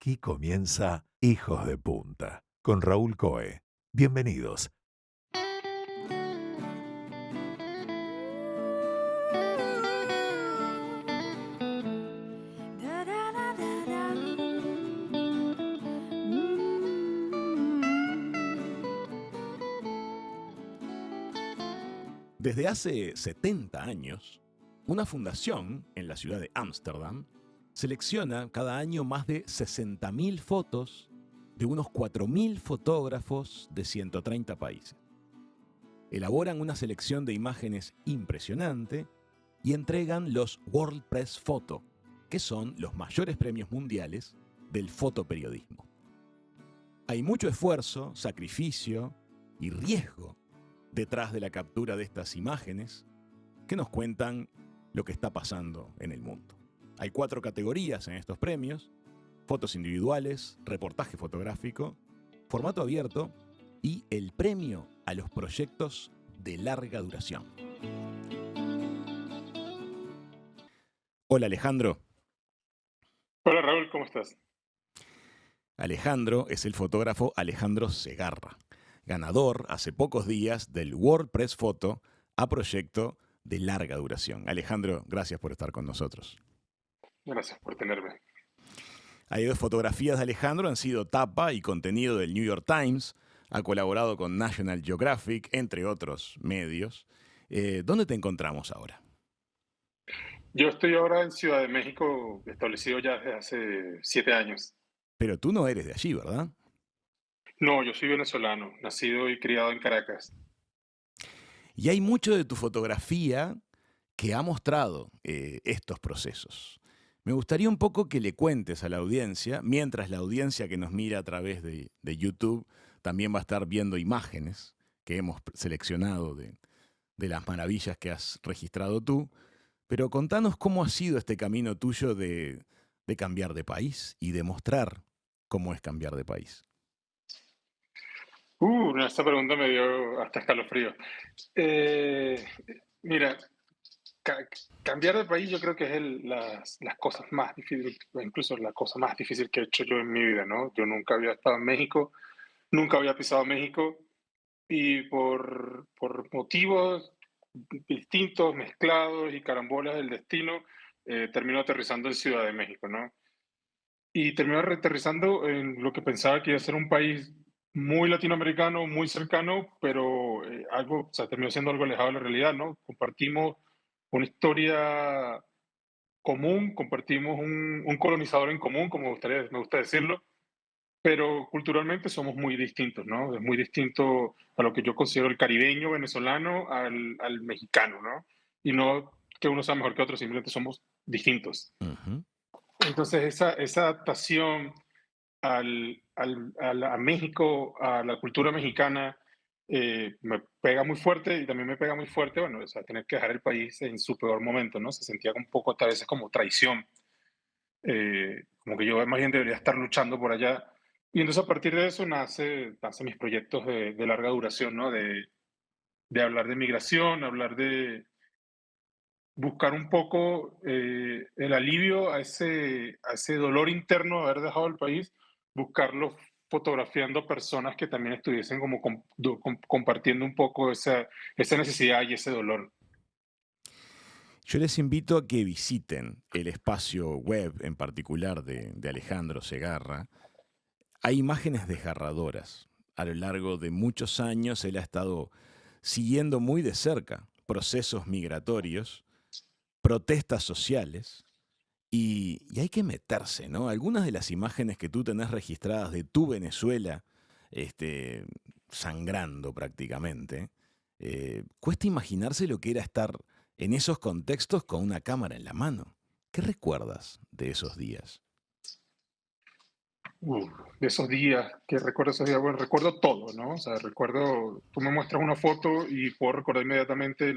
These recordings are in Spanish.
Aquí comienza Hijos de Punta con Raúl Coe. Bienvenidos. Desde hace 70 años, una fundación en la ciudad de Ámsterdam selecciona cada año más de 60.000 fotos de unos 4.000 fotógrafos de 130 países. Elaboran una selección de imágenes impresionante y entregan los World Press Photo, que son los mayores premios mundiales del fotoperiodismo. Hay mucho esfuerzo, sacrificio y riesgo detrás de la captura de estas imágenes que nos cuentan lo que está pasando en el mundo. Hay 4 categorías en estos premios: fotos individuales, reportaje fotográfico, formato abierto y el premio a los proyectos de larga duración. Hola Alejandro. Hola Raúl, ¿cómo estás? Alejandro es el fotógrafo Alejandro Segarra, ganador hace pocos días del World Press Photo a proyecto de larga duración. Alejandro, gracias por estar con nosotros. Gracias por tenerme. Hay 2 fotografías de Alejandro, han sido tapa y contenido del New York Times, ha colaborado con National Geographic, entre otros medios. ¿Dónde te encontramos ahora? Yo estoy ahora en Ciudad de México, establecido ya desde hace 7 años. Pero tú no eres de allí, ¿verdad? No, yo soy venezolano, nacido y criado en Caracas. Y hay mucho de tu fotografía que ha mostrado estos procesos. Me gustaría un poco que le cuentes a la audiencia, mientras la audiencia que nos mira a través de YouTube también va a estar viendo imágenes que hemos seleccionado de las maravillas que has registrado tú, pero contanos cómo ha sido este camino tuyo de cambiar de país y de mostrar cómo es cambiar de país. No, esta pregunta me dio hasta escalofrío. Eh, Mira, ca- cambiar de país yo creo que es las cosas más difíciles, incluso la cosa más difícil que he hecho yo en mi vida, ¿no? Yo nunca había estado en México, nunca había pisado México y por motivos distintos, mezclados y carambolas del destino, termino aterrizando en Ciudad de México, ¿no? Y termino aterrizando en lo que pensaba que iba a ser un país muy latinoamericano, muy cercano, pero algo, o sea, terminó siendo algo alejado de la realidad, ¿no? Compartimos una historia común, compartimos un colonizador en común, como me gusta decirlo, pero culturalmente somos muy distintos, ¿no? Es muy distinto a lo que yo considero el caribeño venezolano al mexicano, ¿no? Y no que uno sea mejor que otro, simplemente somos distintos. Ujú. Entonces, esa adaptación a México, a la cultura mexicana, me pega muy fuerte y también me pega muy fuerte, bueno, o sea, tener que dejar el país en su peor momento, ¿no? Se sentía un poco a veces como traición, como que yo más bien debería estar luchando por allá. Y entonces a partir de eso nace mis proyectos de larga duración, ¿no? De hablar de migración, hablar de buscar un poco el alivio a ese dolor interno de haber dejado el país, buscarlo fotografiando personas que también estuviesen como compartiendo un poco esa necesidad y ese dolor. Yo les invito a que visiten el espacio web en particular de Alejandro Segarra. Hay imágenes desgarradoras. A lo largo de muchos años él ha estado siguiendo muy de cerca procesos migratorios, protestas sociales, y hay que meterse, ¿no? Algunas de las imágenes que tú tenés registradas de tu Venezuela, este, sangrando prácticamente, cuesta imaginarse lo que era estar en esos contextos con una cámara en la mano. ¿Qué recuerdas de esos días? Uf, de esos días, que recuerdo esos días, bueno, recuerdo todo, ¿no? O sea, recuerdo, tú me muestras una foto y puedo recordar inmediatamente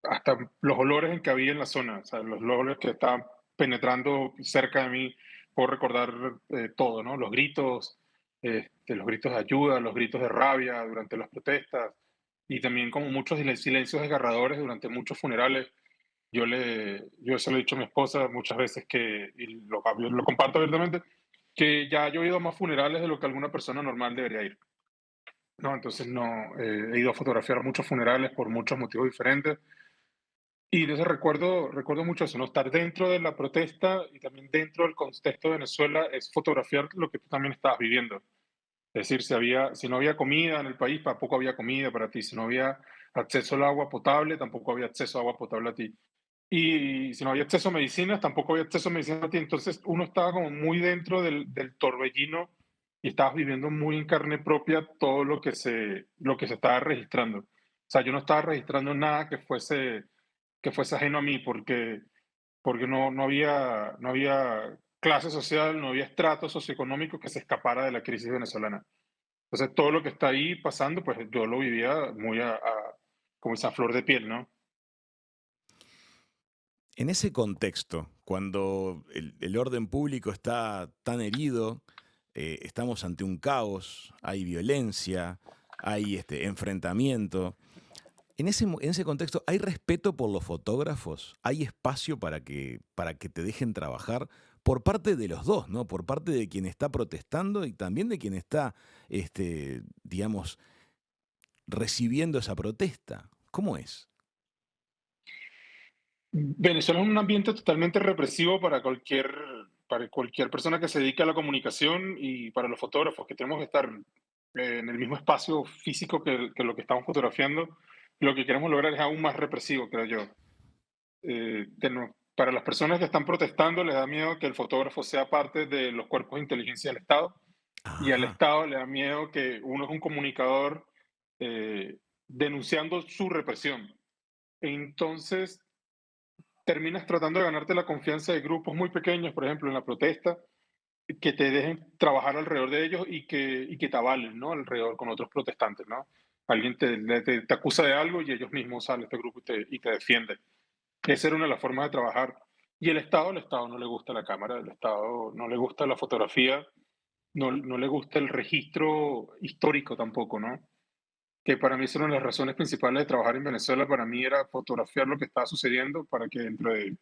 hasta los olores en que había en la zona, o sea, los olores que estaban penetrando cerca de mí, puedo recordar todo, ¿no? Los gritos de ayuda, los gritos de rabia durante las protestas y también como muchos silencios desgarradores durante muchos funerales. Yo se lo he dicho a mi esposa muchas veces y lo comparto abiertamente, que ya yo he ido a más funerales de lo que alguna persona normal debería ir. No, entonces no, he ido a fotografiar muchos funerales por muchos motivos diferentes. Y entonces recuerdo mucho eso, ¿no? Estar dentro de la protesta y también dentro del contexto de Venezuela es fotografiar lo que tú también estabas viviendo. Es decir, si no había comida en el país, tampoco había comida para ti. Si no había acceso al agua potable, tampoco había acceso a agua potable a ti. Y si no había acceso a medicinas, tampoco había acceso a medicinas a ti. Entonces uno estaba como muy dentro del torbellino y estabas viviendo muy en carne propia todo lo que se estaba registrando. O sea, yo no estaba registrando nada que fuese ajeno a mí porque no había clase social, no había estrato socioeconómico que se escapara de la crisis venezolana. Entonces todo lo que está ahí pasando, pues yo lo vivía muy como esa flor de piel, ¿no? En ese contexto, cuando el orden público está tan herido, estamos ante un caos, hay violencia, hay enfrentamiento. En ese contexto, ¿hay respeto por los fotógrafos? ¿Hay espacio para que te dejen trabajar por parte de los dos, ¿no? Por parte de quien está protestando y también de quien está, digamos, recibiendo esa protesta. ¿Cómo es? Venezuela es un ambiente totalmente represivo para cualquier persona que se dedique a la comunicación y para los fotógrafos, que tenemos que estar en el mismo espacio físico que lo que estamos fotografiando. Lo que queremos lograr es aún más represivo, creo yo. Para las personas que están protestando, les da miedo que el fotógrafo sea parte de los cuerpos de inteligencia del Estado, y al Ajá. Estado le da miedo que uno es un comunicador eh, denunciando su represión. Entonces, terminas tratando de ganarte la confianza de grupos muy pequeños, por ejemplo, en la protesta, que te dejen trabajar alrededor de ellos y que te avalen, ¿no? Alrededor con otros protestantes, ¿no? Alguien te acusa de algo y ellos mismos salen este grupo y te defienden. Esa era una de las formas de trabajar. Y el Estado no le gusta la cámara, el Estado no le gusta la fotografía, no le gusta el registro histórico tampoco, ¿no? Que para mí es una de las razones principales de trabajar en Venezuela. Para mí era fotografiar lo que estaba sucediendo para que dentro de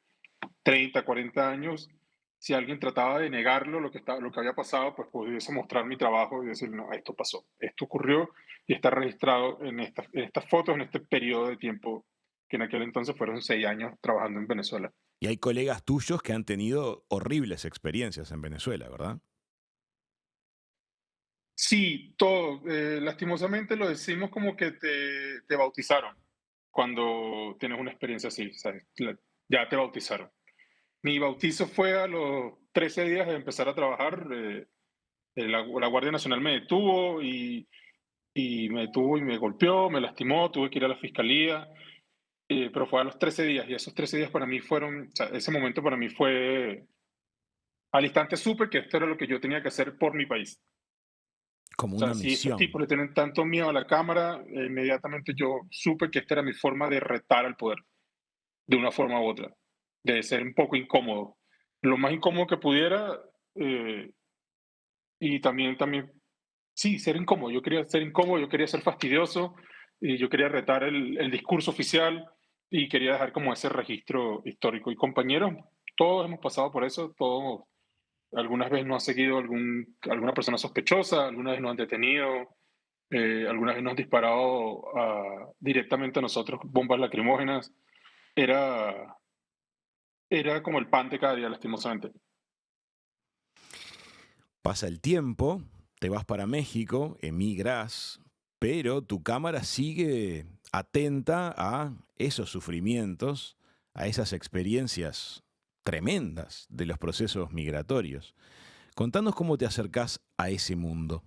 30, 40 años, si alguien trataba de negarlo, lo que había pasado, pues pudiese mostrar mi trabajo y decir, no, esto pasó, esto ocurrió y está registrado en estas fotos, en este periodo de tiempo, que en aquel entonces fueron 6 años trabajando en Venezuela. Y hay colegas tuyos que han tenido horribles experiencias en Venezuela, ¿verdad? Sí, todo. Lastimosamente lo decimos como que te bautizaron cuando tienes una experiencia así, ¿sabes? Ya te bautizaron. Mi bautizo fue a los 13 días de empezar a trabajar. La Guardia Nacional me detuvo y me golpeó, me lastimó, tuve que ir a la fiscalía, pero fue a los 13 días y esos 13 días para mí fueron, o sea, ese momento para mí fue, al instante supe que esto era lo que yo tenía que hacer por mi país. Como O sea, una si estos misión. tipos le tienen tanto miedo a la cámara, inmediatamente yo supe que esta era mi forma de retar al poder, de una forma u otra, de ser un poco incómodo. Lo más incómodo que pudiera, eh, y también sí, ser incómodo. Yo quería ser incómodo, yo quería ser fastidioso, y yo quería retar el discurso oficial y quería dejar como ese registro histórico. Y compañeros, todos hemos pasado por eso, todos algunas veces nos ha seguido alguna persona sospechosa, algunas veces nos han detenido, algunas veces nos han disparado directamente a nosotros bombas lacrimógenas. Era, era como el pan de cada día, lastimosamente. Pasa el tiempo, te vas para México, emigras, pero tu cámara sigue atenta a esos sufrimientos, a esas experiencias tremendas de los procesos migratorios. Contanos cómo te acercás a ese mundo.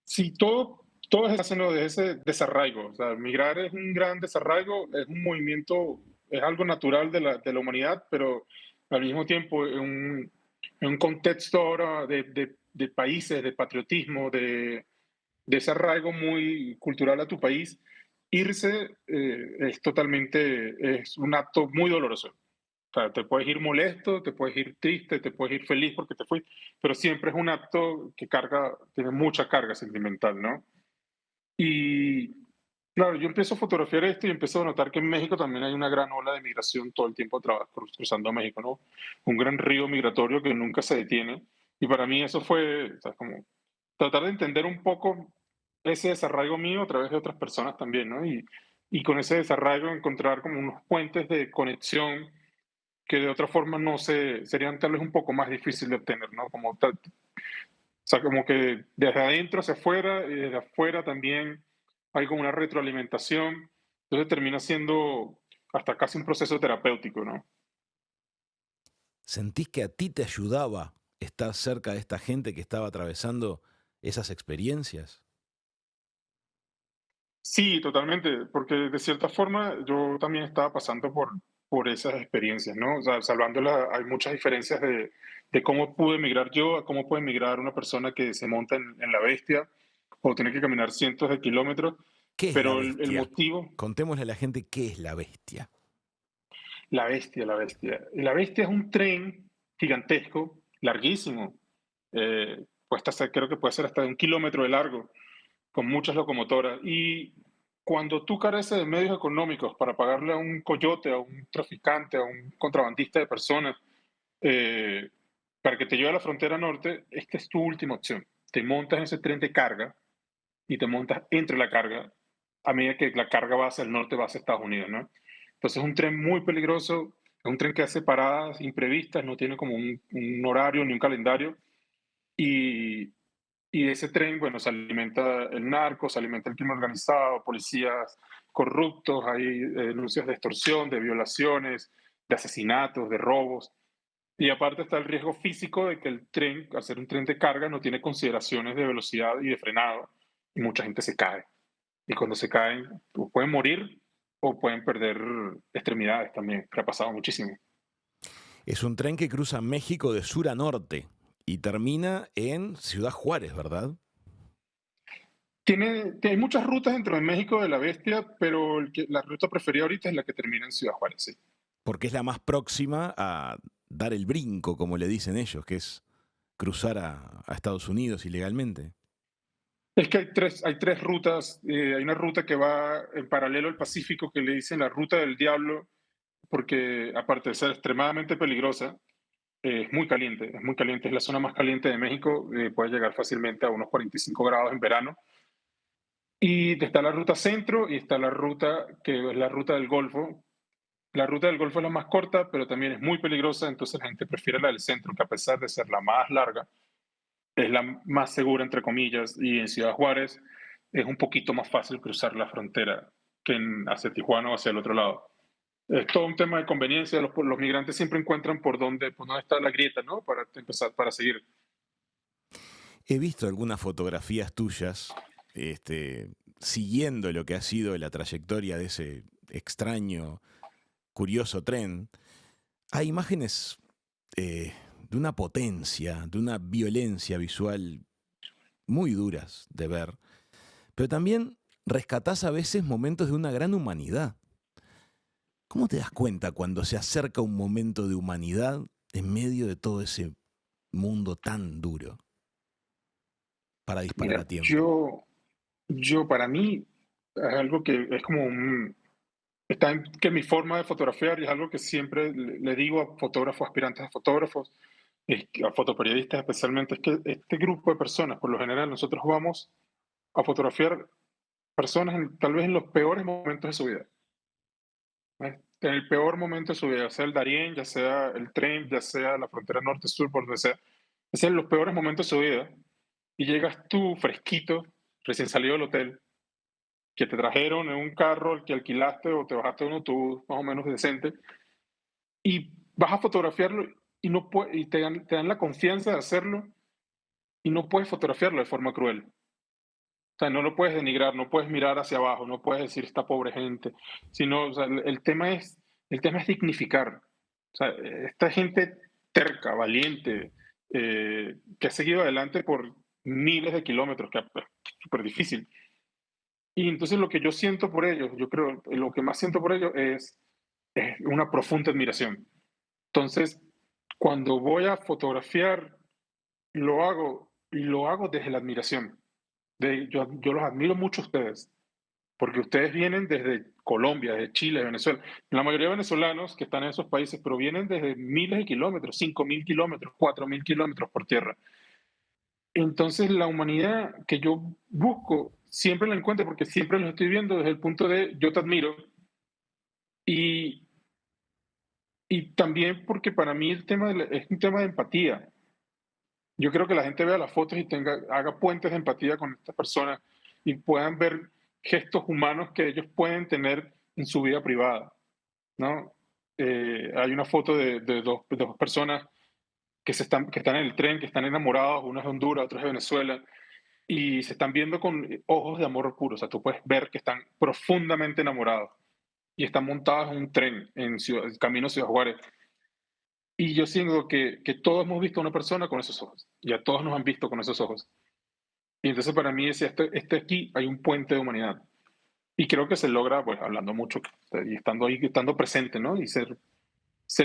Sí, todo es haciendo de ese desarraigo. O sea, migrar es un gran desarraigo, es un movimiento, es algo natural de la humanidad, pero al mismo tiempo en un contexto ahora de países, de patriotismo, de ese arraigo muy cultural a tu país, irse es un acto muy doloroso. O sea, te puedes ir molesto, te puedes ir triste, te puedes ir feliz porque te fuiste, pero siempre es un acto que tiene mucha carga sentimental, ¿no? Y, Claro, yo empiezo a fotografiar esto y empiezo a notar que en México también hay una gran ola de migración todo el tiempo cruzando a México, ¿no? Un gran río migratorio que nunca se detiene. Y para mí eso fue, o sea, como tratar de entender un poco ese desarraigo mío a través de otras personas también, ¿no? Y con ese desarraigo encontrar como unos puentes de conexión que de otra forma no se, serían tal vez un poco más difícil de obtener, ¿no? O sea, como que desde adentro hacia afuera y desde afuera también hay como una retroalimentación. Entonces termina siendo hasta casi un proceso terapéutico, ¿no? ¿Sentís que a ti te ayudaba estar cerca de esta gente que estaba atravesando esas experiencias? Sí, totalmente, porque de cierta forma yo también estaba pasando por esas experiencias, ¿no? O sea, salvándola, hay muchas diferencias de cómo pude emigrar yo a cómo puede emigrar una persona que se monta en la bestia o tiene que caminar cientos de kilómetros, ¿Qué es la pero el bestia? motivo, Contémosle a la gente qué es la bestia. la bestia, la bestia. La bestia es un tren gigantesco, larguísimo, creo que puede ser hasta de 1 kilómetro de largo, con muchas locomotoras. Y cuando tú careces de medios económicos para pagarle a un coyote, a un traficante, a un contrabandista de personas, eh, para que te lleve a la frontera norte, esta es tu última opción. Te montas en ese tren de carga y te montas entre la carga a medida que la carga va hacia el norte, va hacia Estados Unidos, ¿no? Entonces es un tren muy peligroso, es un tren que hace paradas imprevistas, no tiene como un horario ni un calendario, y, y de ese tren, bueno, se alimenta el narco, se alimenta el crimen organizado, policías corruptos, hay denuncias de extorsión, de violaciones, de asesinatos, de robos. Y aparte está el riesgo físico de que el tren, al ser un tren de carga, no tiene consideraciones de velocidad y de frenado, y mucha gente se cae. Y cuando se caen, o pueden morir o pueden perder extremidades también, que ha pasado muchísimo. Es un tren que cruza México de sur a norte y termina en Ciudad Juárez, ¿verdad? Hay muchas rutas dentro de México de la Bestia, pero la ruta preferida ahorita es la que termina en Ciudad Juárez, sí. Porque es la más próxima a dar el brinco, como le dicen ellos, que es cruzar a Estados Unidos ilegalmente. Es que hay tres rutas. Hay una ruta que va en paralelo al Pacífico que le dicen la Ruta del Diablo, porque aparte de ser extremadamente peligrosa, es muy caliente, es la zona más caliente de México, puede llegar fácilmente a unos 45 grados en verano. Y está la ruta centro y está la ruta que es la ruta del Golfo. La ruta del Golfo es la más corta, pero también es muy peligrosa, entonces la gente prefiere la del centro, que a pesar de ser la más larga, es la más segura, entre comillas, y en Ciudad Juárez es un poquito más fácil cruzar la frontera que hacia Tijuana o hacia el otro lado. Es todo un tema de conveniencia, los migrantes siempre encuentran por dónde está la grieta, ¿no? Para empezar, para seguir. He visto algunas fotografías tuyas, siguiendo lo que ha sido la trayectoria de ese extraño, curioso tren. Hay imágenes de una potencia, de una violencia visual muy duras de ver, pero también rescatás a veces momentos de una gran humanidad. ¿Cómo te das cuenta cuando se acerca un momento de humanidad en medio de todo ese mundo tan duro para disparar a Mira, tiempo? yo para mí es algo que es como está en que mi forma de fotografiar y es algo que siempre le digo a fotógrafos, aspirantes a fotógrafos, a fotoperiodistas especialmente, es que este grupo de personas, por lo general, nosotros vamos a fotografiar personas tal vez en los peores momentos de su vida. En el peor momento de su vida, ya sea el Darién, ya sea el tren, ya sea la frontera norte-sur, por donde sea. Es en los peores momentos de su vida. Y llegas tú fresquito, recién salido del hotel, que te trajeron en un carro el que alquilaste o te bajaste de un autobús más o menos decente, y vas a fotografiarlo y, no y te dan la confianza de hacerlo y no puedes fotografiarlo de forma cruel. O sea, no lo puedes denigrar, no puedes mirar hacia abajo, no puedes decir esta pobre gente, sino, o sea, el tema es dignificar. O sea, esta gente terca, valiente, que ha seguido adelante por miles de kilómetros, que es súper difícil. Y entonces lo que yo siento por ellos, yo creo, lo que más siento por ellos es una profunda admiración. Entonces, cuando voy a fotografiar, lo hago desde la admiración. Yo los admiro mucho a ustedes. porque ustedes vienen desde Colombia, desde Chile, Venezuela. La mayoría de venezolanos que están en esos países provienen desde miles de kilómetros, 5.000 kilómetros, 4.000 kilómetros por tierra. Entonces, la humanidad que yo busco, siempre la encuentro porque siempre los estoy viendo desde el punto de yo te admiro y, y también porque para mí el tema es un tema de empatía. Yo creo que la gente vea las fotos y haga puentes de empatía con estas personas y puedan ver gestos humanos que ellos pueden tener en su vida privada, ¿no? Hay una foto de dos personas que están en el tren, que están enamorados, uno es de Honduras, otro es de Venezuela, y se están viendo con ojos de amor puro. O sea, tú puedes ver que están profundamente enamorados y están montados en un tren en camino a Ciudad Juárez. Y yo siento que todos hemos visto a una persona con esos ojos, y a todos nos han visto con esos ojos. Y entonces para mí decía, aquí hay un puente de humanidad. Y creo que se logra, pues, hablando mucho y estando ahí, estando presente, ¿no? Y ser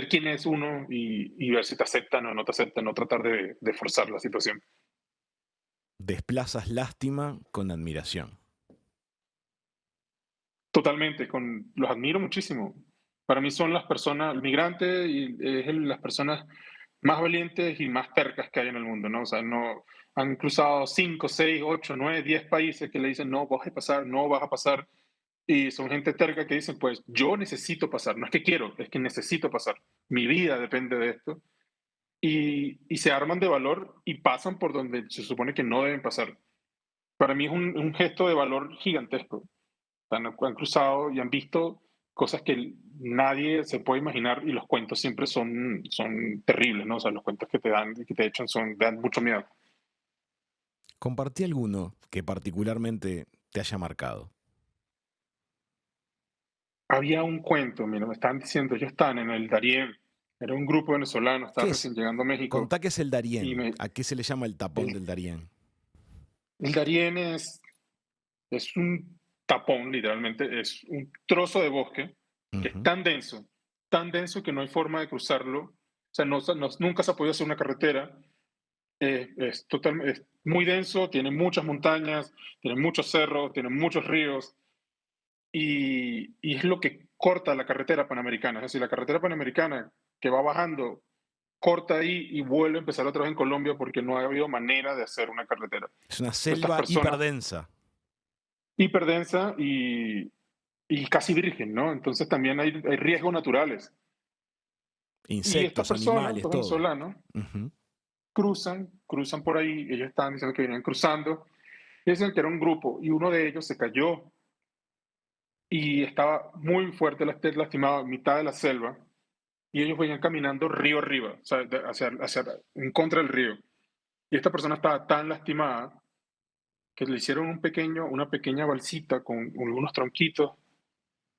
quien es uno y ver si te aceptan o no te aceptan, no tratar de forzar la situación. Desplazas lástima con admiración. Totalmente, los admiro muchísimo. Para mí son las personas, el migrante y las personas más valientes y más tercas que hay en el mundo, ¿no? O sea, no han cruzado 5, 6, 8, 9, 10 países que le dicen, no, vas a pasar, no vas a pasar. Y son gente terca que dicen, pues yo necesito pasar, no es que quiero, es que necesito pasar. Mi vida depende de esto. Y se arman de valor y pasan por donde se supone que no deben pasar. Para mí es un gesto de valor gigantesco. Han cruzado y han visto cosas que nadie se puede imaginar y los cuentos siempre son terribles, ¿no? O sea, los cuentos que te dan y que te echan dan mucho miedo. Compartí alguno que particularmente te haya marcado. Había un cuento, mira, me estaban diciendo, ellos estaban en el Darién, era un grupo venezolano, estaba ¿Qué recién es? llegando a México, Contá qué es el y Darién. ¿A qué se le llama el tapón el, del Darién? el Darién es un tapón, literalmente, es un trozo de bosque que es Ujú. tan denso que no hay forma de cruzarlo, o sea, nunca se ha podido hacer una carretera. Es muy denso, tiene muchas montañas, tiene muchos cerros, tiene muchos ríos y es lo que corta la carretera panamericana. Es decir, la carretera panamericana que va bajando, corta ahí y vuelve a empezar otra vez en Colombia porque no ha habido manera de hacer una carretera. Es una Estas selva personas hiperdensa. hiperdensa y casi virgen, ¿no? Entonces también hay riesgos naturales. Y estas Insectos, personas, animales, estos todo. venezolanos, Ujú. cruzan por ahí, ellos estaban diciendo que venían cruzando. Dicen que era un grupo y uno de ellos se cayó y estaba muy fuerte lastimado en mitad de la selva y ellos venían caminando río arriba, o sea, en contra del río. Y esta persona estaba tan lastimada que le hicieron una pequeña balsita con algunos tronquitos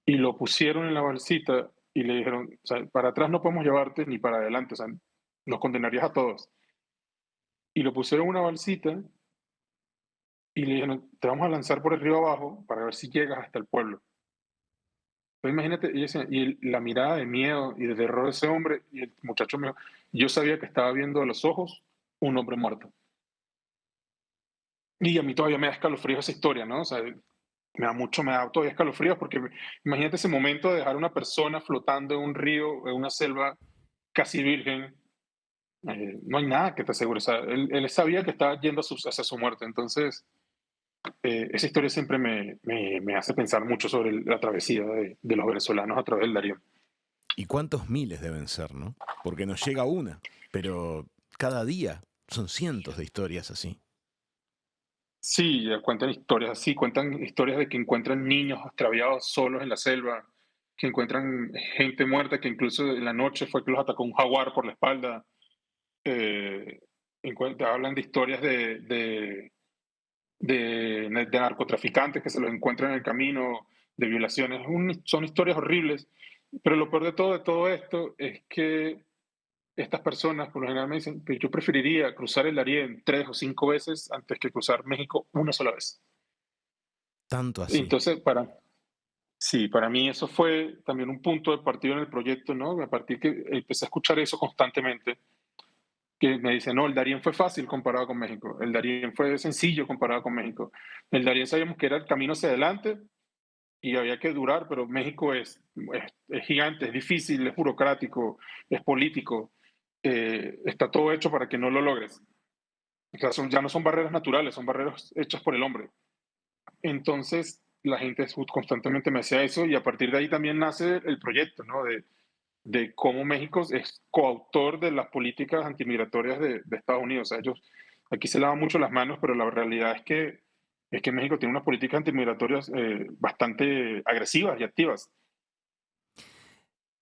y lo pusieron en la balsita y le dijeron, o sea, para atrás no podemos llevarte ni para adelante, o sea, nos condenarías a todos. Y lo pusieron en una balsita y le dijeron, te vamos a lanzar por el río abajo para ver si llegas hasta el pueblo. Pues imagínate, la mirada de miedo y de terror de ese hombre, y el muchacho me dijo, yo sabía que estaba viendo a los ojos un hombre muerto. Y a mí todavía me da escalofríos esa historia, ¿no? O sea, me da todavía escalofríos porque imagínate ese momento de dejar a una persona flotando en un río, en una selva casi virgen. No hay nada que te asegure. O sea, él sabía que estaba yendo hacia su muerte. Entonces, esa historia siempre me hace pensar mucho sobre la travesía de los venezolanos a través del Darién. ¿Y cuántos miles deben ser, no? Porque nos llega una, pero cada día son cientos de historias así. Sí, cuentan historias así, cuentan historias de que encuentran niños extraviados solos en la selva, que encuentran gente muerta, que incluso en la noche fue que los atacó un jaguar por la espalda. Eh, hablan de historias de narcotraficantes que se los encuentran en el camino, de violaciones. Son historias horribles, pero lo peor de todo esto es que estas personas por lo general me dicen que yo preferiría cruzar el Darién 3 o 5 veces antes que cruzar México una sola vez. Tanto así. Entonces, sí, para mí eso fue también un punto de partida en el proyecto, ¿no? A partir que empecé a escuchar eso constantemente, que me dicen, no, el Darién fue fácil comparado con México, el Darién fue sencillo comparado con México. El Darién sabíamos que era el camino hacia adelante, y había que durar, pero México es gigante, es difícil, es burocrático, es político, está todo hecho para que no lo logres. O sea, ya no son barreras naturales, son barreras hechas por el hombre. Entonces, la gente constantemente me hacía eso y a partir de ahí también nace el proyecto, ¿no? De cómo México es coautor de las políticas antimigratorias de Estados Unidos. O sea, ellos aquí se lavan mucho las manos, pero la realidad es que México tiene unas políticas antimigratorias bastante agresivas y activas.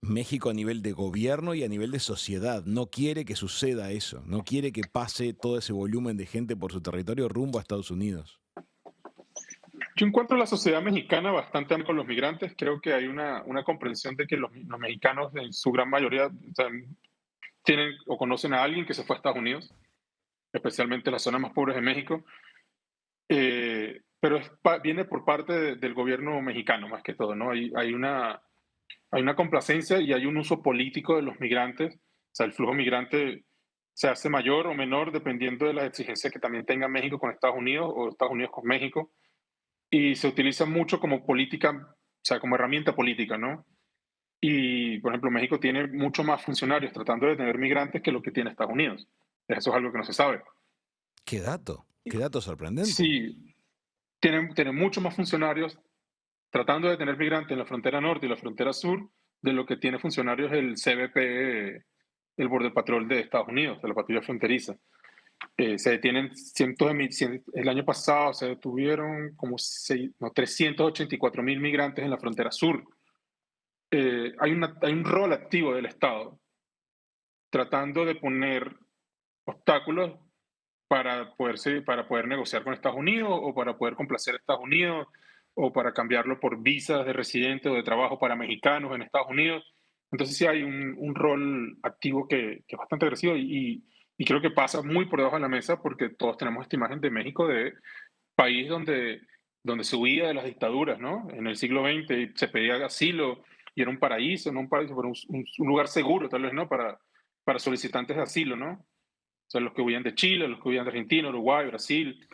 México a nivel de gobierno y a nivel de sociedad no quiere que suceda eso, no quiere que pase todo ese volumen de gente por su territorio rumbo a Estados Unidos. Yo encuentro la sociedad mexicana bastante amplia con los migrantes. Creo que hay una comprensión de que los mexicanos, en su gran mayoría, o sea, tienen o conocen a alguien que se fue a Estados Unidos, especialmente en las zonas más pobres de México. Pero viene por parte del gobierno mexicano, más que todo, ¿no? Hay una complacencia y hay un uso político de los migrantes. O sea, el flujo migrante se hace mayor o menor dependiendo de las exigencias que también tenga México con Estados Unidos o Estados Unidos con México. Y se utiliza mucho como política, o sea, como herramienta política, ¿no? Y, por ejemplo, México tiene mucho más funcionarios tratando de tener migrantes que lo que tiene Estados Unidos. Eso es algo que no se sabe. Qué dato sorprendente. Sí, tienen mucho más funcionarios tratando de tener migrantes en la frontera norte y la frontera sur de lo que tiene funcionarios el CBP, el Border Patrol de Estados Unidos, de la patrulla fronteriza. Se detienen cientos de mil, el año pasado se detuvieron como 384,000 migrantes en la frontera sur. Hay un rol activo del Estado tratando de poner obstáculos para poder negociar con Estados Unidos o para poder complacer a Estados Unidos o para cambiarlo por visas de residente o de trabajo para mexicanos en Estados Unidos. Entonces sí hay un rol activo que es bastante agresivo y creo que pasa muy por debajo de la mesa porque todos tenemos esta imagen de México de país donde se huía de las dictaduras, ¿no? En el siglo XX se pedía asilo y era un paraíso, no un paraíso, pero un lugar seguro tal vez, ¿no? Para solicitantes de asilo, ¿no? O sea, los que huían de Chile, los que huían de Argentina, Uruguay, Brasil,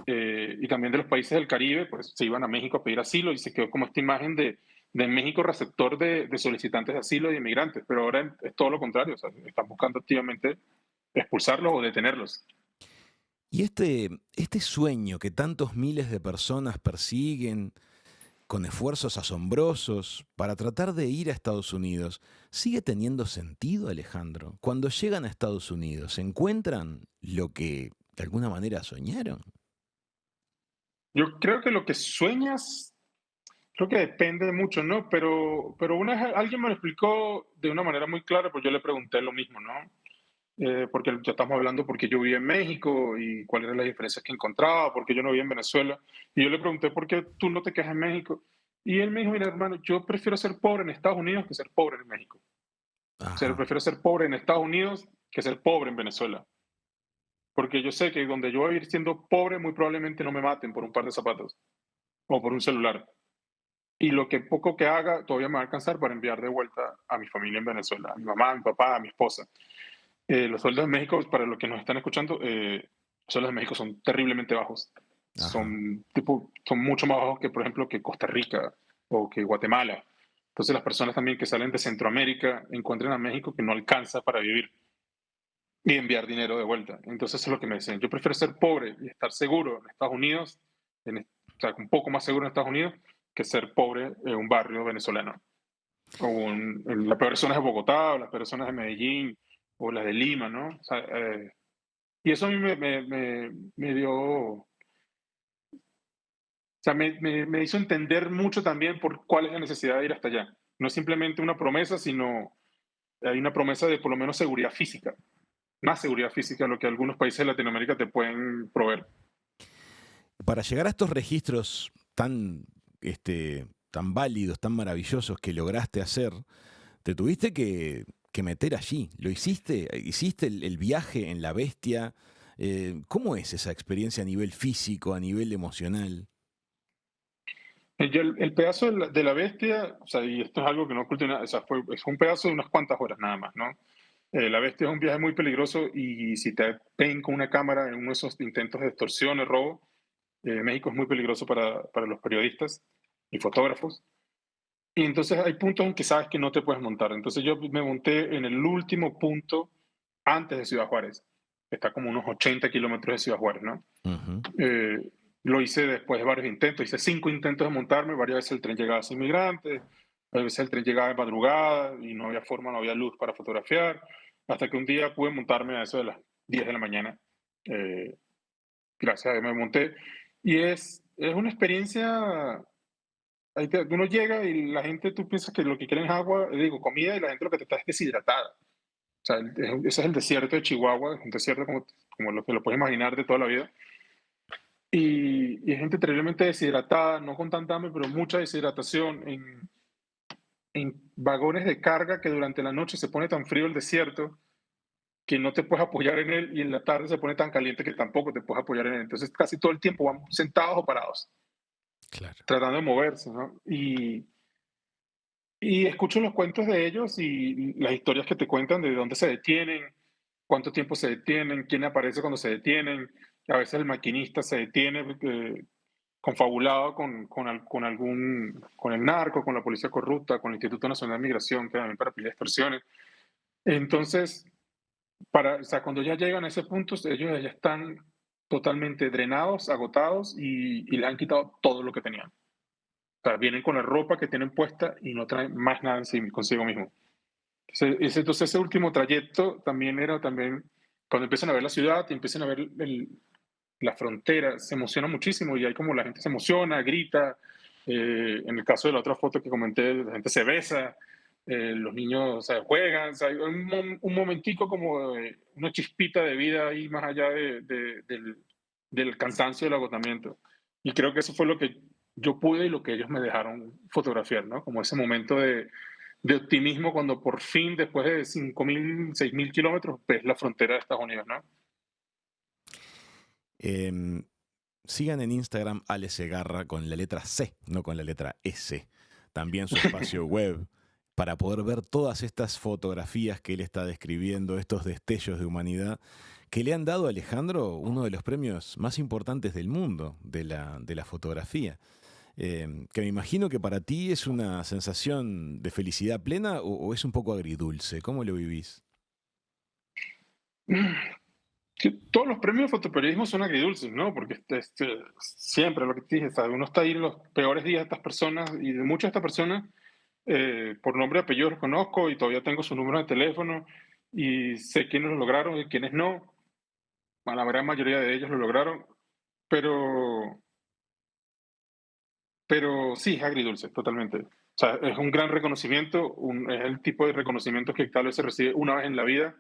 y también de los países del Caribe, pues se iban a México a pedir asilo y se quedó como esta imagen de México receptor de solicitantes de asilo y de inmigrantes, pero ahora es todo lo contrario, o sea, están buscando activamente expulsarlos o detenerlos. Y este sueño que tantos miles de personas persiguen con esfuerzos asombrosos para tratar de ir a Estados Unidos, ¿sigue teniendo sentido, Alejandro? Cuando llegan a Estados Unidos, ¿encuentran lo que de alguna manera soñaron? Yo creo que lo que sueñas, creo que depende mucho, ¿no? Pero una vez alguien me lo explicó de una manera muy clara, pues yo le pregunté lo mismo, ¿no? Porque ya estamos hablando porque yo vivía en México y cuáles eran las diferencias que encontraba, porque yo no vivía en Venezuela. Y yo le pregunté por qué tú no te quedas en México. Y él me dijo, mira, hermano, yo prefiero ser pobre en Estados Unidos que ser pobre en México. O sea, Ajá. prefiero ser pobre en Estados Unidos que ser pobre en Venezuela. Porque yo sé que donde yo voy a ir siendo pobre, muy probablemente no me maten por un par de zapatos o por un celular. Y lo que poco que haga todavía me va a alcanzar para enviar de vuelta a mi familia en Venezuela, a mi mamá, a mi papá, a mi esposa. Los sueldos en México, para los que nos están escuchando, los sueldos en México son terriblemente bajos. Ajá. Son mucho más bajos que, por ejemplo, que Costa Rica o que Guatemala. Entonces las personas también que salen de Centroamérica encuentran a México que no alcanza para vivir y enviar dinero de vuelta. Entonces eso es lo que me decían. Yo prefiero ser pobre y estar seguro en Estados Unidos, o sea, un poco más seguro en Estados Unidos, que ser pobre en un barrio venezolano. En las peores zonas de Bogotá, o las peores zonas de Medellín, o las de Lima, ¿no? O sea, y eso a mí me dio, o sea, me hizo entender mucho también por cuál es la necesidad de ir hasta allá. No es simplemente una promesa, sino hay una promesa de por lo menos seguridad física, más seguridad física de lo que algunos países de Latinoamérica te pueden proveer. Para llegar a estos registros tan válidos, tan maravillosos que lograste hacer, te tuviste que meter allí. ¿Lo hiciste? ¿Hiciste el viaje en la bestia? ¿Cómo es esa experiencia a nivel físico, a nivel emocional? El pedazo de la bestia, o sea, y esto es algo que no oculto nada, o sea, es un pedazo de unas cuantas horas nada más, ¿no? La bestia es un viaje muy peligroso y si te ven con una cámara en uno de esos intentos de extorsión o robo, México es muy peligroso para los periodistas. y fotógrafos. Y entonces hay puntos en que sabes que no te puedes montar. Entonces yo me monté en el último punto antes de Ciudad Juárez. Está como unos 80 kilómetros de Ciudad Juárez, ¿no? Ujú. Lo hice después de varios intentos. Hice 5 intentos de montarme. Varias veces el tren llegaba sin migrantes. A veces el tren llegaba de madrugada y no había forma, no había luz para fotografiar. Hasta que un día pude montarme a eso de las 10 de la mañana. Eh, Gracias a Dios me monté. Y es una experiencia. Uno llega y la gente, tú piensas que lo que quieren es agua, digo, comida, y la gente lo que te está es deshidratada. O sea, ese es el desierto de Chihuahua, es un desierto como lo que lo puedes imaginar de toda la vida. Y hay gente terriblemente deshidratada, no con tanta hambre, pero mucha deshidratación en vagones de carga que durante la noche se pone tan frío el desierto que no te puedes apoyar en él, y en la tarde se pone tan caliente que tampoco te puedes apoyar en él. Entonces casi todo el tiempo van sentados o parados, Claro. tratando de moverse, ¿no? Y escucho los cuentos de ellos y las historias que te cuentan de dónde se detienen, cuánto tiempo se detienen, quién aparece cuando se detienen. A veces el maquinista se detiene confabulado con el narco, con la policía corrupta, con el Instituto Nacional de Migración, que también para pedir extorsiones. Entonces, o sea, cuando ya llegan a ese punto, ellos ya están totalmente drenados, agotados y les han quitado todo lo que tenían. O sea, vienen con la ropa que tienen puesta y no traen más nada consigo mismo. Entonces ese último trayecto también era cuando empiezan a ver la ciudad y empiezan a ver la frontera, se emociona muchísimo y hay como la gente se emociona, grita. En el caso de la otra foto que comenté, la gente se besa, los niños, o sea, juegan, o sea, hay un momentico como una chispita de vida ahí más allá del cansancio y del agotamiento. Y creo que eso fue lo que yo pude y lo que ellos me dejaron fotografiar, ¿no? Como ese momento de optimismo cuando por fin, después de 5.000, 6.000 kilómetros, ves la frontera de Estados Unidos, ¿no? Em, Sigan en Instagram Ale Segarra con la letra C, no con la letra S. También su espacio web para poder ver todas estas fotografías que él está describiendo, estos destellos de humanidad que le han dado a Alejandro uno de los premios más importantes del mundo de la fotografía. Que me imagino que para ti es una sensación de felicidad plena o es un poco agridulce. ¿Cómo lo vivís? Sí, todos los premios de fotoperiodismo son agridulces, ¿no? Porque siempre lo que te dije, ¿sabes? Uno está ahí en los peores días de estas personas y de muchas de estas personas, por nombre y apellido los conozco y todavía tengo su número de teléfono y sé quiénes lo lograron y quiénes no. La gran mayoría de ellos lo lograron, pero, pero sí, es agridulce, totalmente. O sea, es un gran reconocimiento, es el tipo de reconocimiento que tal vez se recibe una vez en la vida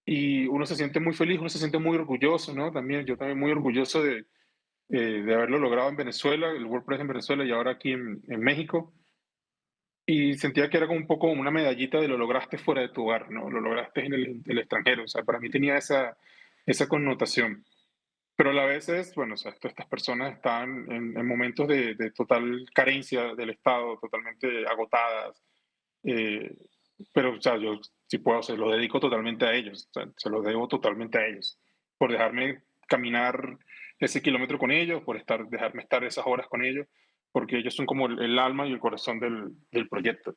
y uno se siente muy feliz, uno se siente muy orgulloso, ¿no? También, yo también muy orgulloso de haberlo logrado en Venezuela, el WordPress en Venezuela y ahora aquí en México. Y sentía que era como un poco como una medallita de lo lograste fuera de tu hogar, ¿no? Lo lograste en el extranjero. O sea, para mí tenía esa connotación. Pero a la vez es, bueno, o sea, todas estas personas están en momentos de total carencia del Estado, totalmente agotadas. eh, pero, o sea, yo si puedo, se lo dedico totalmente a ellos. O sea, se lo debo totalmente a ellos. Por dejarme caminar ese kilómetro con ellos, dejarme estar esas horas con ellos, porque ellos son como el alma y el corazón del proyecto.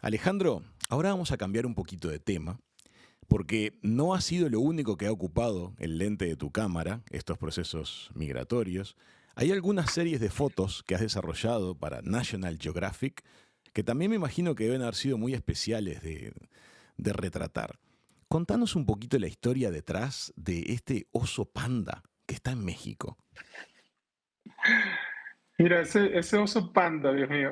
Alejandro, ahora vamos a cambiar un poquito de tema, porque no ha sido lo único que ha ocupado el lente de tu cámara, estos procesos migratorios. Hay algunas series de fotos que has desarrollado para National Geographic que también me imagino que deben haber sido muy especiales de retratar. Contanos un poquito la historia detrás de este oso panda que está en México. Mira, ese oso panda, Dios mío,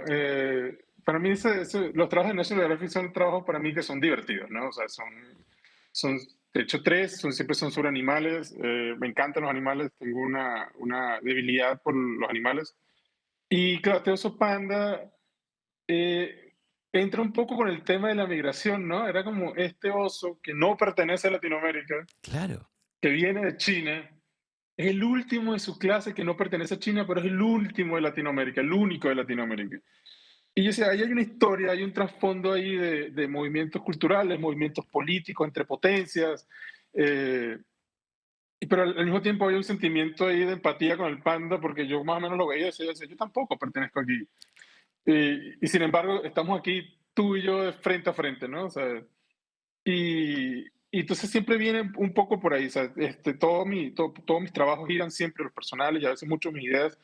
para mí los trabajos de National Geographic son trabajos para mí que son divertidos, ¿no? O sea, son de hecho tres, siempre son sobre animales, me encantan los animales, tengo una debilidad por los animales. Y claro, este oso panda eh, entra un poco con el tema de la migración, ¿no? Era como este oso que no pertenece a Latinoamérica, Claro. que viene de China, es el último de su clase que no pertenece a China, pero es el último de Latinoamérica, el único de Latinoamérica. Y yo sé, ahí hay una historia, hay un trasfondo ahí de movimientos culturales, movimientos políticos entre potencias. eh, Pero al mismo tiempo había un sentimiento ahí de empatía con el panda, porque yo más o menos lo veía y decía, yo tampoco pertenezco aquí. Y sin embargo, estamos aquí tú y yo de frente a frente, ¿no? O sea, y entonces siempre viene un poco por ahí, o sea, todos mis trabajos giran siempre, los personales y a veces mucho mis ideas,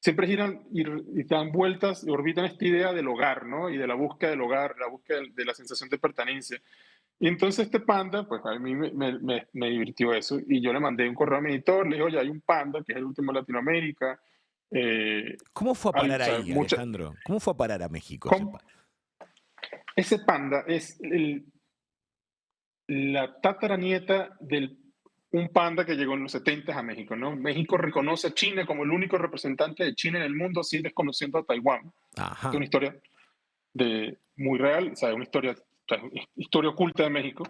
siempre giran y dan vueltas y orbitan esta idea del hogar, ¿no? Y de la búsqueda del hogar, la búsqueda de la sensación de pertenencia. Y entonces este panda, pues a mí me divirtió eso y yo le mandé un correo a mi editor, le dije, oye, hay un panda que es el último de Latinoamérica. ¿Cómo fue a O parar sea, ahí, Alejandro? ¿Cómo fue a parar a México? ese panda es la tataranieta de un panda que llegó en los 70 a México, ¿no? México reconoce a China como el único representante de China en el mundo, así desconociendo a Taiwán. Es Ajá, una historia muy real, o sea, o sea, historia oculta de México.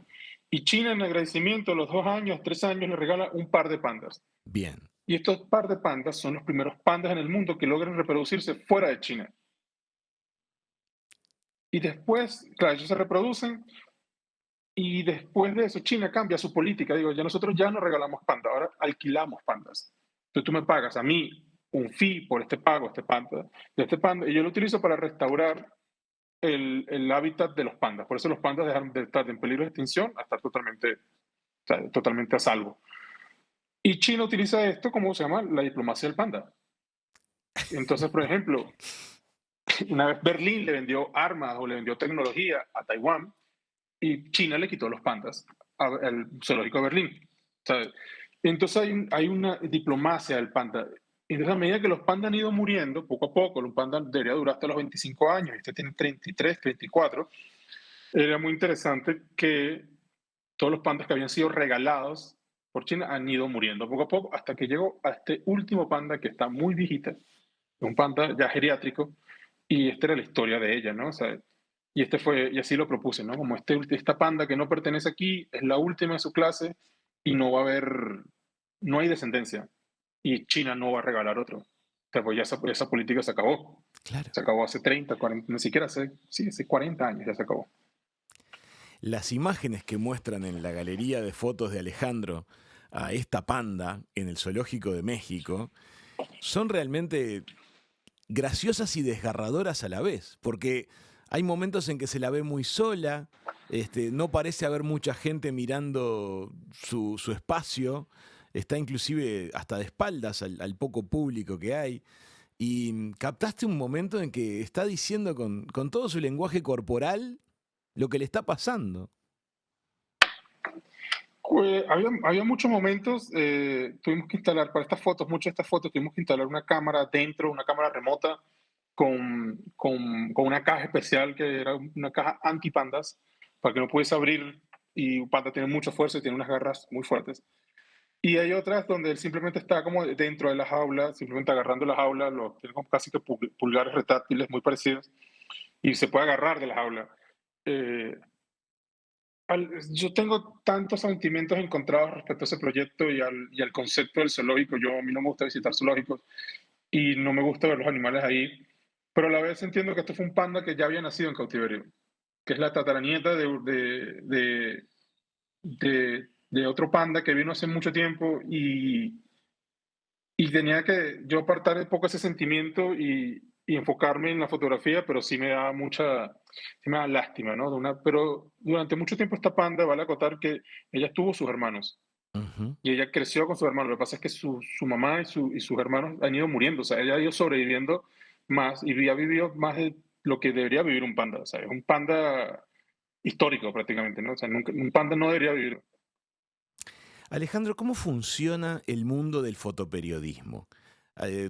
Y China, en agradecimiento, a los 2 años, 3 años, le regala un par de pandas. bien. Y estos par de pandas son los primeros pandas en el mundo que logran reproducirse fuera de China. Y después, claro, ellos se reproducen y después de eso China cambia su política. Digo, ya nosotros ya no regalamos pandas, ahora alquilamos pandas. Entonces tú me pagas a mí un fee por este pago, este panda, y yo lo utilizo para restaurar el hábitat de los pandas. Por eso los pandas dejaron de estar en peligro de extinción a estar totalmente a salvo. Y China utiliza esto como se llama la diplomacia del panda. Entonces, por ejemplo, una vez Berlín le vendió armas o le vendió tecnología a Taiwán y China le quitó los pandas al zoológico de Berlín. O sea, entonces hay una diplomacia del panda. Entonces, a medida que los pandas han ido muriendo, poco a poco, los pandas debería durar hasta los 25 años, este tiene 33, 34, era muy interesante que todos los pandas que habían sido regalados por China han ido muriendo poco a poco hasta que llegó a este último panda que está muy viejita, un panda ya geriátrico, y esta era la historia de ella, ¿no? O sea, y así lo propuse, ¿no? Como esta panda que no pertenece aquí, es la última de su clase y no va a haber, no hay descendencia. Y China no va a regalar otro. O sea, pues ya esa política se acabó. Claro. Se acabó hace 30, 40, ni siquiera hace 40 años ya se acabó. Las imágenes que muestran en la galería de fotos de Alejandro a esta panda en el Zoológico de México son realmente graciosas y desgarradoras a la vez, porque hay momentos en que se la ve muy sola, no parece haber mucha gente mirando su espacio, está inclusive hasta de espaldas al poco público que hay, y captaste un momento en que está diciendo con todo su lenguaje corporal lo que le está pasando. Había muchos momentos, tuvimos que instalar para estas fotos, muchas de estas fotos, tuvimos que instalar una cámara dentro, una cámara remota con una caja especial que era una caja anti-pandas, para que no pudiese abrir y un panda tiene mucha fuerza y tiene unas garras muy fuertes. Y hay otras donde él simplemente está como dentro de la jaula, simplemente agarrando la jaula, tiene como casi que pulgares retráctiles muy parecidos y se puede agarrar de la jaula. Eh, yo tengo tantos sentimientos encontrados respecto a ese proyecto y al concepto del zoológico. A mí no me gusta visitar zoológicos y no me gusta ver los animales ahí, pero a la vez entiendo que esto fue un panda que ya había nacido en cautiverio, que es la tataranieta de otro panda que vino hace mucho tiempo y tenía que yo apartar un poco ese sentimiento y enfocarme en la fotografía, pero sí me da lástima, ¿no? Pero durante mucho tiempo esta panda, vale acotar que ella tuvo sus hermanos Ujú. y ella creció con sus hermanos. Lo que pasa es que su mamá y sus hermanos han ido muriendo, o sea, ella ha ido sobreviviendo más y ha vivido más de lo que debería vivir un panda, o sea, es un panda histórico prácticamente, ¿no? O sea, un panda no debería vivir. Alejandro, ¿cómo funciona el mundo del fotoperiodismo?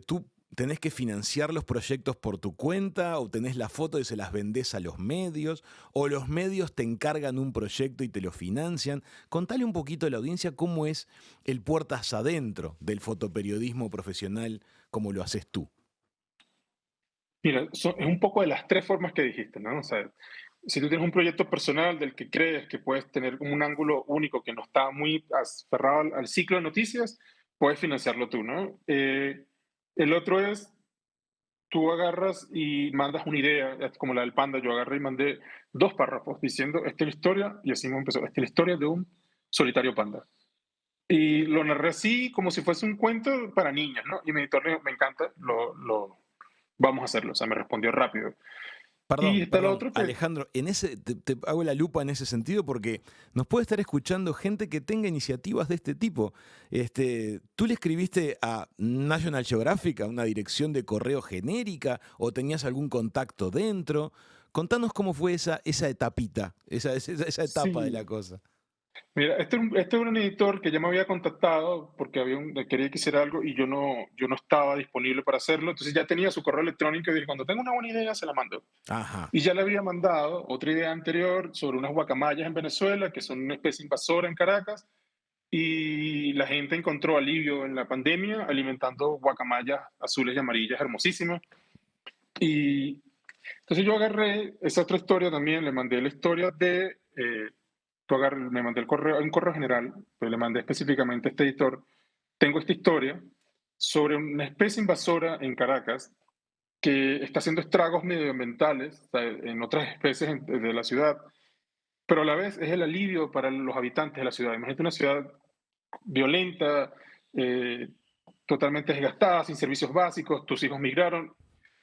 ¿Tú tenés que financiar los proyectos por tu cuenta o tenés la foto y se las vendés a los medios o los medios te encargan un proyecto y te lo financian? Contale un poquito a la audiencia cómo es el puertas adentro del fotoperiodismo profesional como lo haces tú. Mira, es un poco de las tres formas que dijiste, ¿no? O sea, si tú tienes un proyecto personal del que crees que puedes tener un ángulo único que no está muy aferrado al ciclo de noticias, puedes financiarlo tú, ¿no? El otro es, tú agarras y mandas una idea, es como la del panda, yo agarré y mandé 2 párrafos diciendo, esta es la historia, y así me empezó, esta es la historia de un solitario panda. Y lo narré así, como si fuese un cuento para niños, ¿no? Y mi editor le dijo, me encanta, vamos a hacerlo. O sea, me respondió rápido. Y Perdón, está lo perdón, otro que, Alejandro, te hago la lupa en ese sentido porque nos puede estar escuchando gente que tenga iniciativas de este tipo. ¿Tú le escribiste a National Geographic, a una dirección de correo genérica, o tenías algún contacto dentro? Contanos cómo fue esa etapita, esa etapa de la sí, cosa. mira, este era un editor que ya me había contactado porque quería que hiciera algo y yo no estaba disponible para hacerlo. Entonces ya tenía su correo electrónico y dije, cuando tengo una buena idea, se la mando. Ajá, Y ya le había mandado otra idea anterior sobre unas guacamayas en Venezuela, que son una especie invasora en Caracas, y la gente encontró alivio en la pandemia alimentando guacamayas azules y amarillas hermosísimas. Y entonces yo agarré esa otra historia también, le mandé la historia de, me mandé el correo, un correo general, pero le mandé específicamente a este editor, tengo esta historia sobre una especie invasora en Caracas que está haciendo estragos medioambientales, o sea, en otras especies de la ciudad, pero a la vez es el alivio para los habitantes de la ciudad. Imagínate una ciudad violenta, eh, totalmente desgastada, sin servicios básicos, tus hijos migraron,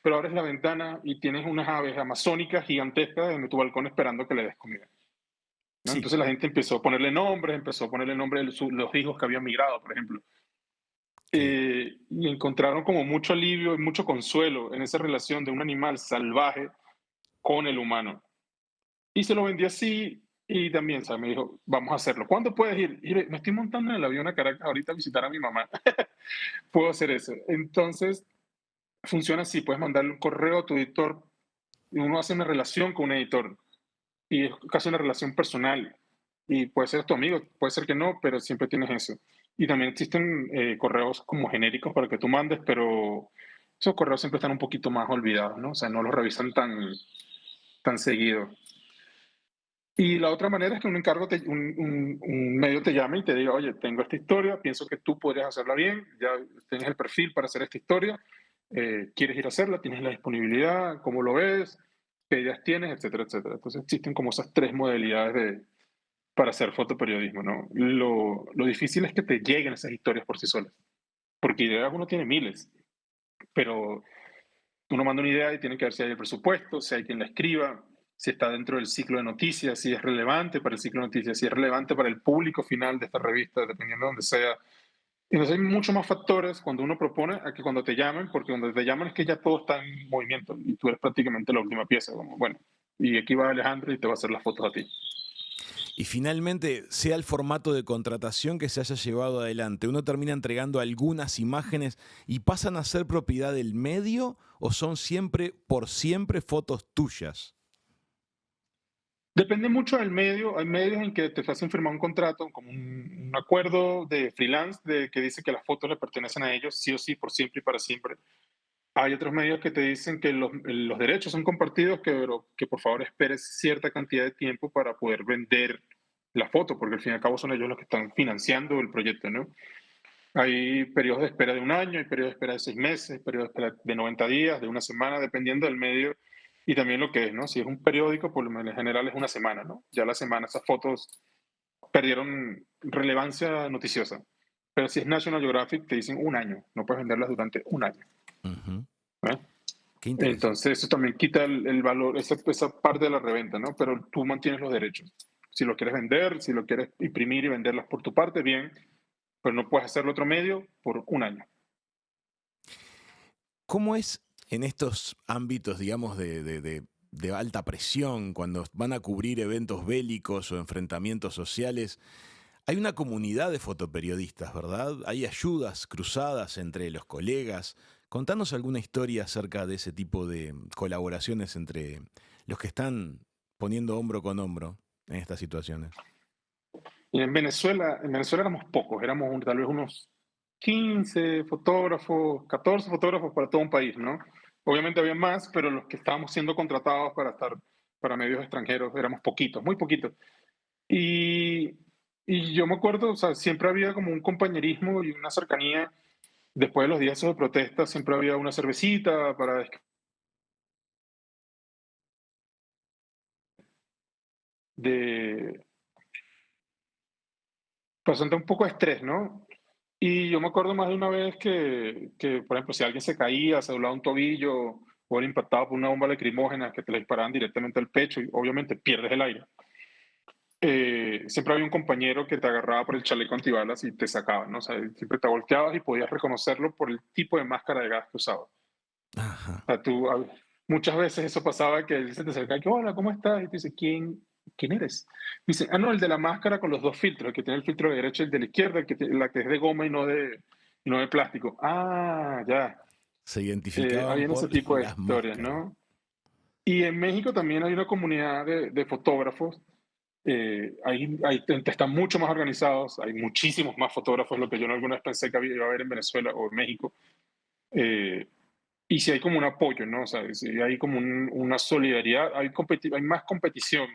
pero abres la ventana y tienes unas aves amazónicas gigantescas en tu balcón esperando que le des comida, ¿no? sí. Entonces la gente empezó a ponerle nombres de los hijos que habían migrado, por ejemplo. Que, Y encontraron como mucho alivio y mucho consuelo en esa relación de un animal salvaje con el humano. Y se lo vendí así y también, ¿sabes? Me dijo, vamos a hacerlo. ¿Cuándo puedes ir? Y me estoy montando en el avión a Caracas ahorita a visitar a mi mamá. Puedo hacer eso. Entonces, funciona así. Puedes mandarle un correo a tu editor y uno hace una relación con un editor. Y es casi una relación personal. Y puede ser tu amigo, puede ser que no, pero siempre tienes eso. Y también existen correos como genéricos para que tú mandes, pero esos correos siempre están un poquito más olvidados, ¿no? O sea, no los revisan tan seguido. Y la otra manera es que un encargo, un medio te llame y te diga, oye, tengo esta historia, pienso que tú podrías hacerla bien, ya tienes el perfil para hacer esta historia, quieres ir a hacerla, tienes la disponibilidad, cómo lo ves, qué ideas tienes, etcétera, etcétera. Entonces existen como esas tres modalidades para hacer fotoperiodismo, ¿no? Lo difícil es que te lleguen esas historias por sí solas, porque ideas uno tiene miles, pero uno manda una idea y tiene que ver si hay el presupuesto, si hay quien la escriba, si está dentro del ciclo de noticias, si es relevante para el ciclo de noticias, si es relevante para el público final de esta revista, dependiendo de donde sea. Entonces hay muchos más factores cuando uno propone a que cuando te llaman, porque cuando te llaman es que ya todo está en movimiento y tú eres prácticamente la última pieza, como, bueno, y aquí va Alejandro y te va a hacer las fotos a ti. y finalmente, sea el formato de contratación que se haya llevado adelante, uno termina entregando algunas imágenes y pasan a ser propiedad del medio o son siempre, por siempre, fotos tuyas. Depende mucho del medio. Hay medios en que te hacen firmar un contrato, como un acuerdo de freelance de que dice que las fotos le pertenecen a ellos, sí o sí, por siempre y para siempre. Hay otros medios que te dicen que los derechos son compartidos, pero que por favor esperes cierta cantidad de tiempo para poder vender la foto, porque al fin y al cabo son ellos los que están financiando el proyecto, ¿no? Hay periodos de espera de un año, hay periodos de espera de 6 meses, periodos de espera de 90 días, de una semana, dependiendo del medio y también lo que es, ¿no? Si es un periódico, por lo menos en general es una semana, ¿no? Ya la semana esas fotos perdieron relevancia noticiosa. Pero si es National Geographic, te dicen un año, no puedes venderlas durante un año. Ujú. ¿Eh? Qué interesante. Entonces, eso también quita el valor, esa parte de la reventa, ¿no? Pero tú mantienes los derechos. Si lo quieres vender, si lo quieres imprimir y venderlas por tu parte, bien, pero no puedes hacerlo otro medio por un año. ¿Cómo es en estos ámbitos, digamos, de alta presión, cuando van a cubrir eventos bélicos o enfrentamientos sociales? Hay una comunidad de fotoperiodistas, ¿verdad? Hay ayudas cruzadas entre los colegas. Contanos alguna historia acerca de ese tipo de colaboraciones entre los que están poniendo hombro con hombro en estas situaciones. Y en Venezuela éramos pocos, éramos tal vez unos 15 fotógrafos, 14 fotógrafos para todo un país, ¿no? Obviamente había más, pero los que estábamos siendo contratados para estar para medios extranjeros éramos poquitos, muy poquitos. Y, y yo me acuerdo, o sea, siempre había como un compañerismo y una cercanía. Después de los días esos de protesta, siempre había una cervecita para de bastante un poco de estrés, ¿no? Y yo me acuerdo más de una vez por ejemplo, si alguien se caía, se doblaba un tobillo o era impactado por una bomba lacrimógena que te la disparaban directamente al pecho y obviamente pierdes el aire. Siempre había un compañero que te agarraba por el chaleco antibalas y te sacaba, ¿no? O sea, siempre te volteabas y podías reconocerlo por el tipo de máscara de gas que usaba. Ajá. O sea, muchas veces eso pasaba que él se te acercaba y que, hola, ¿cómo estás? Y tú dices, ¿quién eres? Dice, no, el de la máscara con los dos filtros, el que tiene el filtro de derecha y el de la izquierda, la que es de goma y no de plástico. Ah, ya. Se identificaban Habían ese por tipo de las historias, máscaras. ¿no? Y en México también hay una comunidad de fotógrafos. Están mucho más organizados, hay muchísimos más fotógrafos, lo que yo alguna vez pensé que iba a haber en Venezuela o en México. Eh, y si hay como un apoyo, ¿no? O sea, si hay como una solidaridad, hay más competición,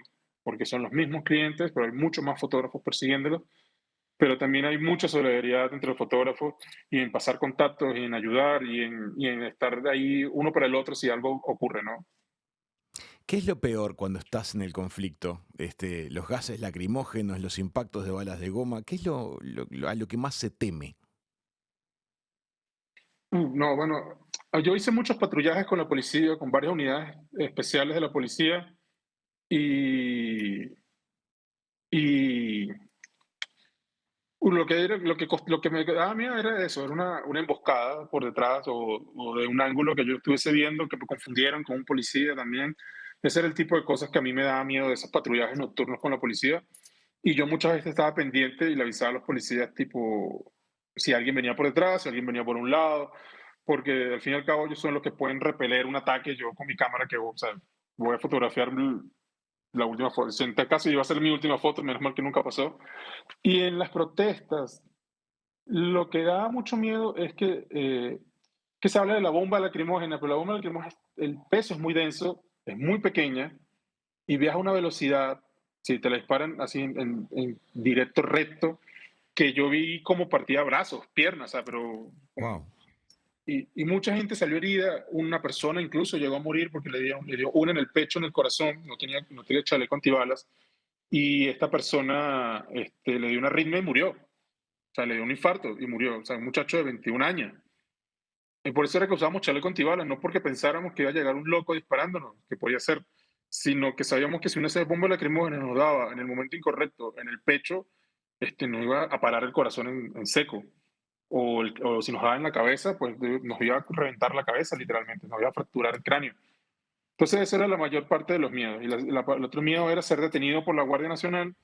porque son los mismos clientes, pero hay muchos más fotógrafos persiguiéndolos, pero también hay mucha solidaridad entre los fotógrafos y en pasar contactos y en ayudar y en estar de ahí uno para el otro si algo ocurre, ¿no? ¿Qué es lo peor cuando estás en el conflicto? Los gases lacrimógenos, los impactos de balas de goma. ¿Qué es a lo que más se teme? No, bueno, yo hice muchos patrullajes con la policía, con varias unidades especiales de la policía y, y lo que me daba miedo era eso, era una emboscada por detrás o de un ángulo que yo estuviese viendo, que me confundieran con un policía también. Ese era el tipo de cosas que a mí me daba miedo de esos patrullajes nocturnos con la policía. Y yo muchas veces estaba pendiente y le avisaba a los policías, tipo, si alguien venía por detrás, si alguien venía por un lado, porque al fin y al cabo ellos son los que pueden repeler un ataque. Yo con mi cámara o sea, voy a fotografiar la última foto. Si en este caso iba a ser mi última foto, menos mal que nunca pasó. Y en las protestas, lo que da mucho miedo es que se habla de la bomba lacrimógena, pero la bomba lacrimógena, el peso es muy denso, es muy pequeña y viaja a una velocidad, si te la disparan así en directo recto, que yo vi como partía brazos, piernas, o sea, pero Wow. y mucha gente salió herida, una persona incluso llegó a morir porque le dio una en el pecho, en el corazón, no tenía chaleco antibalas, y esta persona le dio una arritmia y murió. O sea, le dio un infarto y murió. O sea, un muchacho de 21 años. Y por eso era que usábamos chaleco antibalas, no porque pensáramos que iba a llegar un loco disparándonos, que podía ser, sino que sabíamos que si una bomba lacrimógena nos daba en el momento incorrecto en el pecho, nos iba a parar el corazón en seco. O si nos daba en la cabeza, pues nos iba a reventar la cabeza literalmente, nos iba a fracturar el cráneo. Entonces esa era la mayor parte de los miedos. Y el otro miedo era ser detenido por la Guardia Nacional,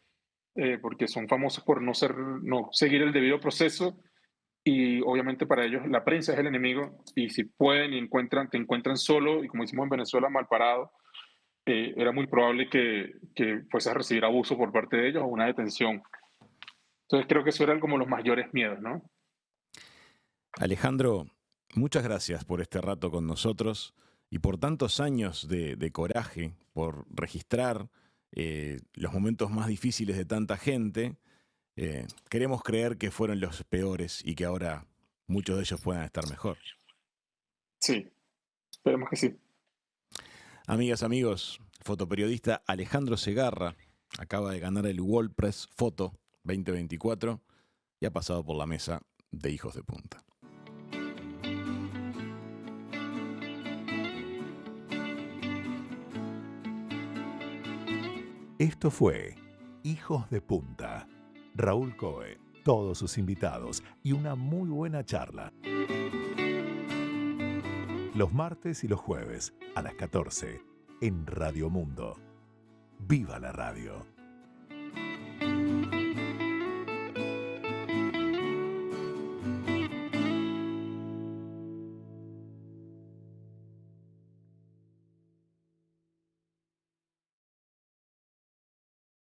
porque son famosos por no seguir el debido proceso y obviamente para ellos la prensa es el enemigo y si pueden y te encuentran solo y como hicimos en Venezuela mal parado, era muy probable que fuese a recibir abuso por parte de ellos o una detención. Entonces creo que eso eran como los mayores miedos, ¿no? Alejandro, muchas gracias por este rato con nosotros y por tantos años de coraje, por registrar los momentos más difíciles de tanta gente. Queremos creer que fueron los peores y que ahora muchos de ellos puedan estar mejor. Sí, esperemos que sí. Amigas, amigos, fotoperiodista Alejandro Segarra acaba de ganar el World Press Photo 2024 y ha pasado por la mesa de Hijos de Punta. Esto fue Hijos de Punta. Raúl Coe, todos sus invitados y una muy buena charla. Los martes y los jueves a las 14 en Radio Mundo. ¡Viva la radio!